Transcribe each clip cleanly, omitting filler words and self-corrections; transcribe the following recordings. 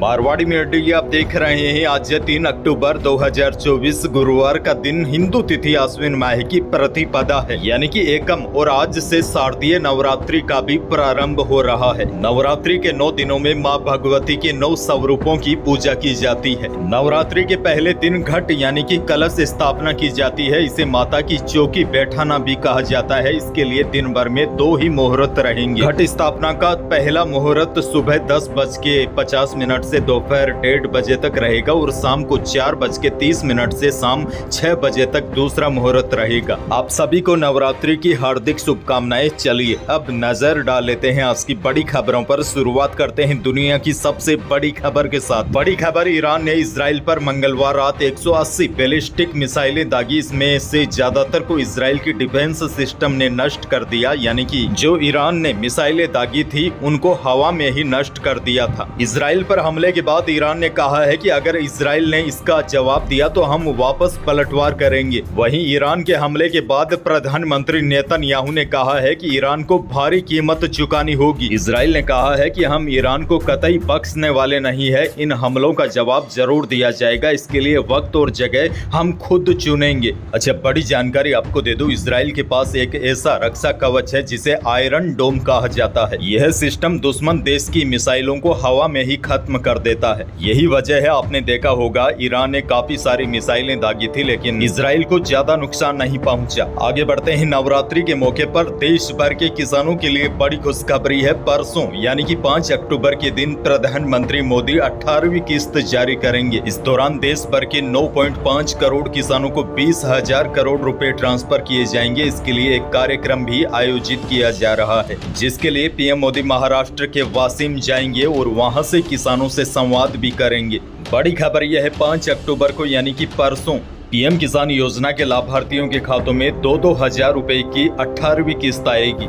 Marwari media आप देख रहे हैं। आज 3 अक्टूबर 2024 गुरुवार का दिन हिंदू तिथि आश्विन माह की प्रतिपदा है, यानी कि एकम, और आज से शारदीय नवरात्रि का भी प्रारंभ हो रहा है। नवरात्रि के 9 दिनों में मां भगवती के 9 स्वरूपों की पूजा की जाती है। नवरात्रि के पहले दिन घट यानी कि कलश स्थापना की जाती है। इसे माता की चौकी बैठाना भी कहा जाता है। इसके लिए दिन भर में 2 ही मुहूर्त रहेंगे। घट स्थापना का पहला मुहूर्त सुबह 10:50 से दोपहर 1:30 बजे तक रहेगा और शाम को 4:30 से शाम 6 बजे तक दूसरा मुहूर्त रहेगा। आप सभी को नवरात्रि की हार्दिक शुभकामनाएं। चलिए अब नजर डाल लेते हैं आज की बड़ी खबरों पर। शुरुआत करते हैं दुनिया की सबसे बड़ी खबर के साथ। बड़ी खबर, ईरान ने इजराइल पर मंगलवार रात 180 बैलिस्टिक मिसाइलें दागी। इसमें से ज्यादातर को इजराइल की डिफेंस सिस्टम ने नष्ट कर दिया, यानी कि जो ईरान ने मिसाइलें दागी थी उनको हवा में ही नष्ट कर दिया था। इजराइल पर हमले के बाद ईरान ने कहा है कि अगर इजराइल ने इसका जवाब दिया तो हम वापस पलटवार करेंगे। वहीं ईरान के हमले के बाद प्रधानमंत्री नेतन्याहू ने कहा है कि ईरान को भारी कीमत चुकानी होगी। इजराइल ने कहा है कि हम ईरान को कतई बख्शने वाले नहीं है। इन हमलों का जवाब जरूर दिया जाएगा। इसके लिए वक्त और जगह हम खुद चुनेंगे। अच्छा, बड़ी जानकारी आपको दे दूं, इजराइल के पास एक ऐसा रक्षा कवच है जिसे आयरन डोम कहा जाता है। यह सिस्टम दुश्मन देश की मिसाइलों को हवा में ही खत्म कर देता है। यही वजह है, आपने देखा होगा ईरान ने काफी सारी मिसाइलें दागी थी लेकिन इजराइल को ज्यादा नुकसान नहीं पहुंचा। आगे बढ़ते हैं। नवरात्रि के मौके पर देश भर के किसानों के लिए बड़ी खुशखबरी है। परसों यानी कि 5 अक्टूबर के दिन प्रधानमंत्री मोदी 18वीं किस्त जारी करेंगे। इस दौरान देश भर के 9.5 करोड़ किसानों को 20,000 करोड़ रुपए ट्रांसफर किए जाएंगे। इसके लिए एक कार्यक्रम भी आयोजित किया जा रहा है, जिसके लिए पीएम मोदी महाराष्ट्र के वाशिम जाएंगे और वहां से किसानों से संवाद भी करेंगे। बड़ी खबर यह है, 5 अक्टूबर को यानी कि परसों पीएम किसान योजना के लाभार्थियों के खातों में 2-2 हजार रुपए की 18वीं किस्त आएगी।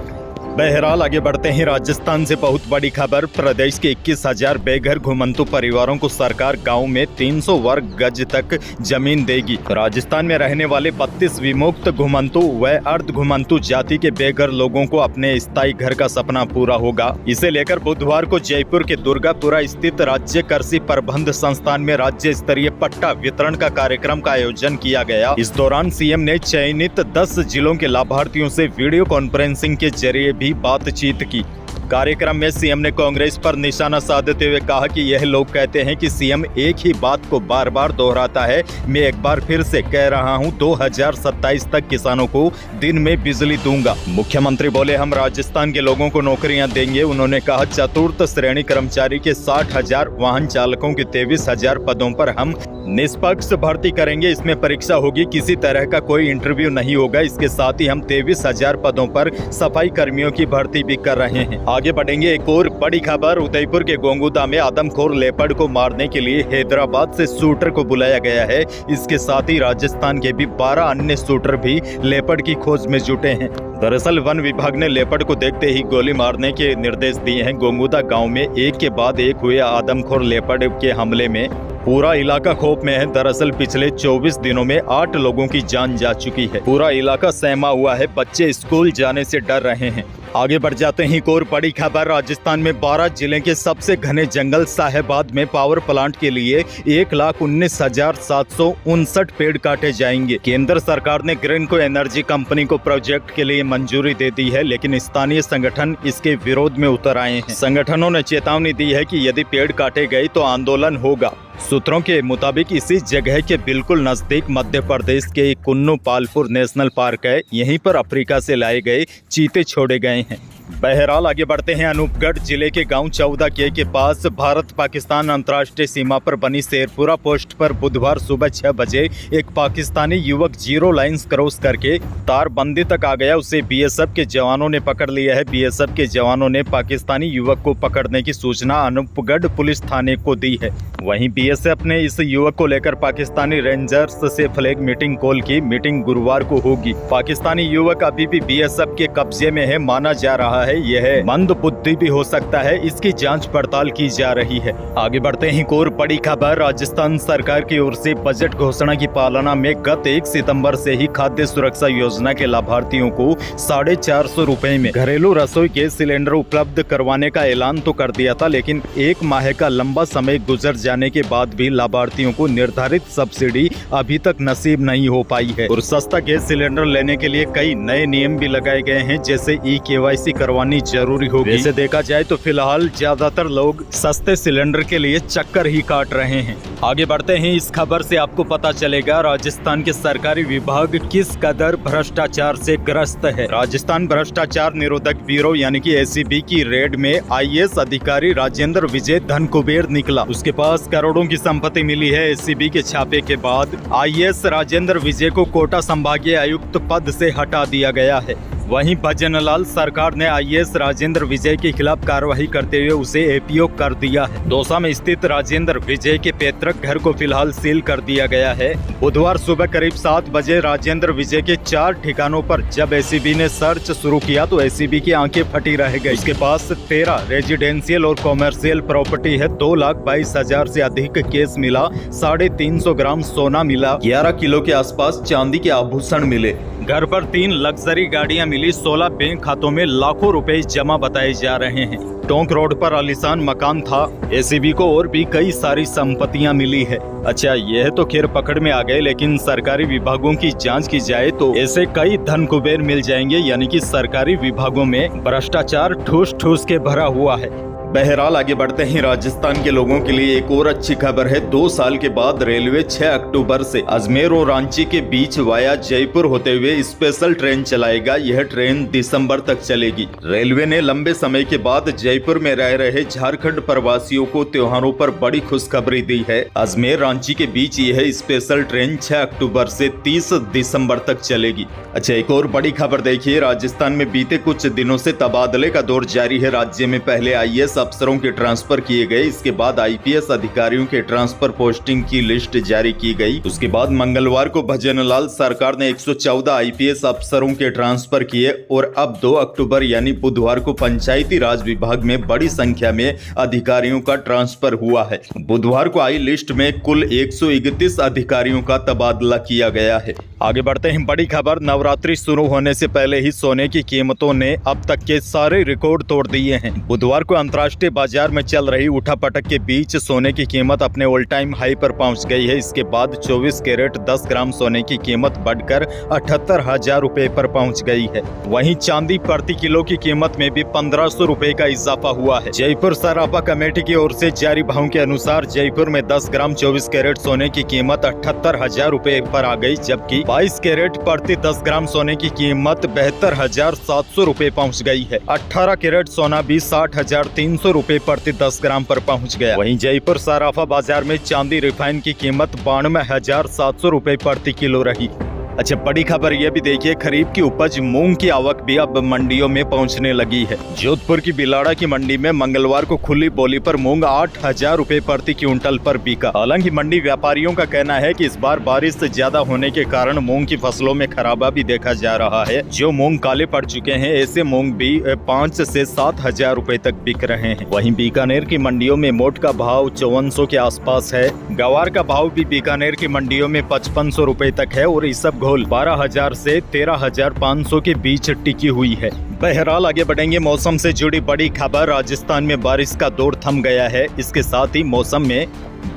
बहरहाल आगे बढ़ते हैं। राजस्थान से बहुत बड़ी खबर, प्रदेश के 21,000 बेघर घुमंतु परिवारों को सरकार गांव में 300 वर्ग गज तक जमीन देगी। राजस्थान में रहने वाले 32 विमुक्त घुमंतु व अर्ध घुमंतु जाति के बेघर लोगों को अपने स्थायी घर का सपना पूरा होगा। इसे लेकर बुधवार को जयपुर के दुर्गापुरा स्थित राज्य कृषि प्रबंध संस्थान में राज्य स्तरीय पट्टा वितरण का कार्यक्रम का आयोजन किया गया। इस दौरान सीएम ने चयनित 10 जिलों के लाभार्थियों से वीडियो कॉन्फ्रेंसिंग के जरिए भी बातचीत की। कार्यक्रम में सीएम ने कांग्रेस पर निशाना साधते हुए कहा कि यह लोग कहते हैं कि सीएम एक ही बात को बार बार दोहराता है। मैं एक बार फिर से कह रहा हूं, 2027 तक किसानों को दिन में बिजली दूंगा। मुख्यमंत्री बोले, हम राजस्थान के लोगों को नौकरियां देंगे। उन्होंने कहा, चतुर्थ श्रेणी कर्मचारी के 60,000, वाहन चालकों के 23,000 पदों पर हम निष्पक्ष भर्ती करेंगे। इसमें परीक्षा होगी, किसी तरह का कोई इंटरव्यू नहीं होगा। इसके साथ ही हम 23,000 पदों पर सफाई कर्मियों की भर्ती भी कर रहे हैं। आगे बढ़ेंगे। एक और बड़ी खबर, उदयपुर के गोंगुदा में आदमखोर लेपर्ड को मारने के लिए हैदराबाद से शूटर को बुलाया गया है। इसके साथ ही राजस्थान के भी 12 अन्य शूटर भी लेपर्ड की खोज में जुटे हैं। दरअसल वन विभाग ने लेपर्ड को देखते ही गोली मारने के निर्देश दिए हैं। गोंगुदा गांव में एक के बाद एक हुए आदमखोर लेपर्ड के हमले में पूरा इलाका खौफ में है। दरअसल पिछले 24 दिनों में 8 लोगों की जान जा चुकी है। पूरा इलाका सहमा हुआ है। बच्चे स्कूल जाने से डर रहे हैं। आगे बढ़ जाते हैं। एक और बड़ी खबर, राजस्थान में 12 जिले के सबसे घने जंगल साहेबाद में पावर प्लांट के लिए 1,19,759 पेड़ काटे जाएंगे। केंद्र सरकार ने ग्रीनको एनर्जी कंपनी को प्रोजेक्ट के लिए मंजूरी दे दी है, लेकिन स्थानीय संगठन इसके विरोध में उतर आए हैं। संगठनों ने चेतावनी दी है कि यदि पेड़ काटे गए तो आंदोलन होगा। सूत्रों के मुताबिक इसी जगह के बिल्कुल नजदीक मध्य प्रदेश के कुन्नू पालपुर नेशनल पार्क है। यहीं पर अफ्रीका से लाए गए चीते छोड़े गए हैं। बहरहाल आगे बढ़ते हैं। अनूपगढ़ जिले के गांव 14 के पास भारत पाकिस्तान अंतर्राष्ट्रीय सीमा पर बनी शेरपुरा पोस्ट पर बुधवार सुबह 6 बजे एक पाकिस्तानी युवक 0 लाइन्स क्रॉस करके तारबंदी तक आ गया। उसे बीएसएफ के जवानों ने पकड़ लिया है। बीएसएफ के जवानों ने पाकिस्तानी युवक को पकड़ने की सूचना अनूपगढ़ पुलिस थाने को दी है। वहीं बीएसएफ ने इस युवक को लेकर पाकिस्तानी रेंजर्स से फ्लैग मीटिंग कॉल की। मीटिंग गुरुवार को होगी। पाकिस्तानी युवक अभी भी बीएसएफ के कब्जे में है माना जा रहा है। यह मंद बुद्धि भी हो सकता है, इसकी जांच पड़ताल की जा रही है। आगे बढ़ते हैं। एक और बड़ी खबर, राजस्थान सरकार की ओर से बजट घोषणा की पालना में गत 1 सितंबर से ही खाद्य सुरक्षा योजना के लाभार्थियों को 450 रुपए में घरेलू रसोई गैस सिलेंडर उपलब्ध करवाने का ऐलान तो कर दिया था, लेकिन 1 माह का लंबा समय गुजर जाने के बाद भी लाभार्थियों को निर्धारित सब्सिडी अभी तक नसीब नहीं हो पाई है। और सस्ता गैस सिलेंडर लेने के लिए कई नए नियम भी लगाए गए हैं, जैसे KYC करवानी जरूरी होगी। वैसे देखा जाए तो फिलहाल ज्यादातर लोग सस्ते सिलेंडर के लिए चक्कर ही काट रहे हैं। आगे बढ़ते हैं। इस खबर से आपको पता चलेगा राजस्थान के सरकारी विभाग किस कदर भ्रष्टाचार से ग्रस्त है। राजस्थान भ्रष्टाचार निरोधक ब्यूरो यानी कि ACB की रेड में IAS अधिकारी राजेंद्र विजय धन कुबेर निकला। उसके पास करोड़ों की संपत्ति मिली है। ACB के छापे के बाद IAS राजेंद्र विजय को कोटा संभागीय आयुक्त पद से हटा दिया गया है। वहीं भजनलाल सरकार ने IAS राजेंद्र विजय के खिलाफ कार्रवाई करते हुए उसे APO कर दिया है। दौसा में स्थित राजेंद्र विजय के पैतृक घर को फिलहाल सील कर दिया गया है। बुधवार सुबह करीब 7 बजे राजेंद्र विजय के 4 ठिकानों पर जब ACB ने सर्च शुरू किया तो ACB की आंखें फटी रह गई। उसके पास 13 रेजिडेंशियल और कॉमर्शियल प्रॉपर्टी है। 2,22,000 से अधिक केस मिला। 350 ग्राम सोना मिला। 11 किलो के आसपास चांदी के आभूषण मिले। घर पर 3 लग्जरी गाड़ियां मिली। 16 बैंक खातों में लाखों रुपए जमा बताए जा रहे हैं। टोंक रोड पर आलीशान मकान था। ACB को और भी कई सारी संपत्तियां मिली है। अच्छा, यह तो खैर पकड़ में आ गए, लेकिन सरकारी विभागों की जांच की जाए तो ऐसे कई धन कुबेर मिल जाएंगे। यानी कि सरकारी विभागों में भ्रष्टाचार ठूस ठूस के भरा हुआ है। बहरहाल आगे बढ़ते हैं। राजस्थान के लोगों के लिए एक और अच्छी खबर है। 2 साल के बाद रेलवे 6 अक्टूबर से अजमेर और रांची के बीच वाया जयपुर होते हुए स्पेशल ट्रेन चलाएगा। यह ट्रेन दिसंबर तक चलेगी। रेलवे ने लंबे समय के बाद जयपुर में रह रहे झारखंड प्रवासियों को त्योहारों पर बड़ी खुशखबरी दी है। अजमेर रांची के बीच यह स्पेशल ट्रेन 6 अक्टूबर से 30 दिसंबर तक चलेगी। अच्छा, एक और बड़ी खबर देखिए। राजस्थान में बीते कुछ दिनों से तबादले का दौर जारी है। राज्य में पहले IAS अफसरों के ट्रांसफर किए गए, इसके बाद IPS अधिकारियों के ट्रांसफर पोस्टिंग की लिस्ट जारी की गई। उसके बाद मंगलवार को भजनलाल सरकार ने 114 IPS अफसरों के ट्रांसफर किए और अब 2 अक्टूबर यानी बुधवार को पंचायती राज विभाग में बड़ी संख्या में अधिकारियों का ट्रांसफर हुआ है। बुधवार को आई लिस्ट में कुल 131 अधिकारियों का तबादला किया गया है। आगे बढ़ते हैं। बड़ी खबर, नवरात्रि शुरू होने से पहले ही सोने की कीमतों ने अब तक के सारे रिकॉर्ड तोड़ दिए हैं। बुधवार को अंतर्राष्ट्रीय बाजार में चल रही उठापटक के बीच सोने की कीमत अपने ऑल टाइम हाई पर पहुंच गई है। इसके बाद 24 कैरेट 10 ग्राम सोने की कीमत बढ़कर 78,000 रुपए पर पहुंच गई है। वहीं चांदी प्रति किलो की कीमत में भी 1,500 रुपए का इजाफा हुआ है। जयपुर सराफा कमेटी की ओर से जारी भाव के अनुसार जयपुर में 10 ग्राम 24 कैरेट सोने की कीमत 78,000 रुपए पर आ गई, जबकि 22 कैरेट प्रति 10 ग्राम सोने की कीमत 72,700 रुपए पहुँच गई है। 18 कैरेट सोना भी 60,300 रुपए प्रति 10 ग्राम पर पहुंच गया। वहीं जयपुर सराफा बाजार में चांदी रिफाइन की कीमत 92,700 रुपए प्रति किलो रही। अच्छा, बड़ी खबर यह भी देखिए, खरीफ की उपज मूंग की आवक भी अब मंडियों में पहुंचने लगी है। जोधपुर की बिलाड़ा की मंडी में मंगलवार को खुली बोली पर मूंग 8,000 रुपए प्रति क्विंटल पर बिका। हालांकि मंडी व्यापारियों का कहना है कि इस बार बारिश ज्यादा होने के कारण मूंग की फसलों में खराबा भी देखा जा रहा है। जो मूंग काले पड़ चुके हैं, ऐसे मूंग भी 5 से 7,000 रुपए तक बिक रहे हैं। वहीं बीकानेर की मंडियों में मोट का भाव 5400 के आसपास है। गवार का भाव भी बीकानेर की मंडियों में 5500 रुपए तक है और इसब घोल 12,000 से 13,500 के बीच टिकी हुई है। बहरहाल आगे बढ़ेंगे। मौसम से जुड़ी बड़ी खबर, राजस्थान में बारिश का दौर थम गया है। इसके साथ ही मौसम में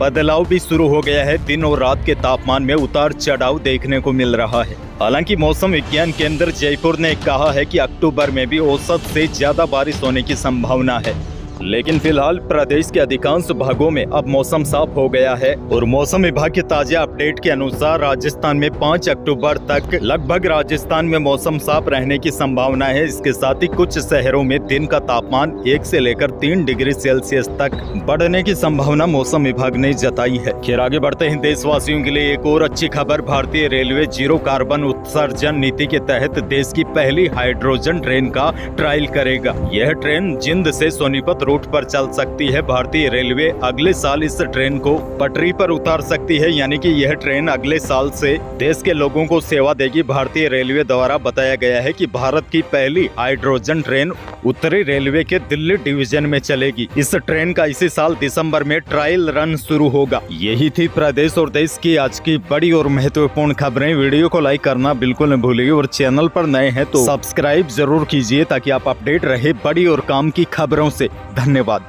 बदलाव भी शुरू हो गया है। दिन और रात के तापमान में उतार चढ़ाव देखने को मिल रहा है। हालांकि मौसम विज्ञान केंद्र जयपुर ने कहा है कि अक्टूबर में भी औसत से ज्यादा बारिश होने की संभावना है, लेकिन फिलहाल प्रदेश के अधिकांश भागों में अब मौसम साफ हो गया है। और मौसम विभाग के ताजा अपडेट के अनुसार राजस्थान में 5 अक्टूबर तक लगभग राजस्थान में मौसम साफ रहने की संभावना है। इसके साथ ही कुछ शहरों में दिन का तापमान 1 से लेकर 3 डिग्री सेल्सियस तक बढ़ने की संभावना मौसम विभाग ने जताई है। खैर आगे बढ़ते हैं। देशवासियों के लिए एक और अच्छी खबर, भारतीय रेलवे जीरो कार्बन उत्सर्जन नीति के तहत देश की पहली हाइड्रोजन ट्रेन का ट्रायल करेगा। यह ट्रेन जिंद से सोनीपत रूट पर चल सकती है। भारतीय रेलवे अगले साल इस ट्रेन को पटरी पर उतार सकती है, यानी कि यह ट्रेन अगले साल से देश के लोगों को सेवा देगी। भारतीय रेलवे द्वारा बताया गया है कि भारत की पहली हाइड्रोजन ट्रेन उत्तरी रेलवे के दिल्ली डिवीजन में चलेगी। इस ट्रेन का इसी साल दिसंबर में ट्रायल रन शुरू होगा। यही थी प्रदेश और देश की आज की बड़ी और महत्वपूर्ण खबरें। वीडियो को लाइक करना बिल्कुल न भूलिए और चैनल पर नए हैं तो सब्सक्राइब जरूर कीजिए ताकि आप अपडेट रहे बड़ी और काम की खबरों से। धन्यवाद।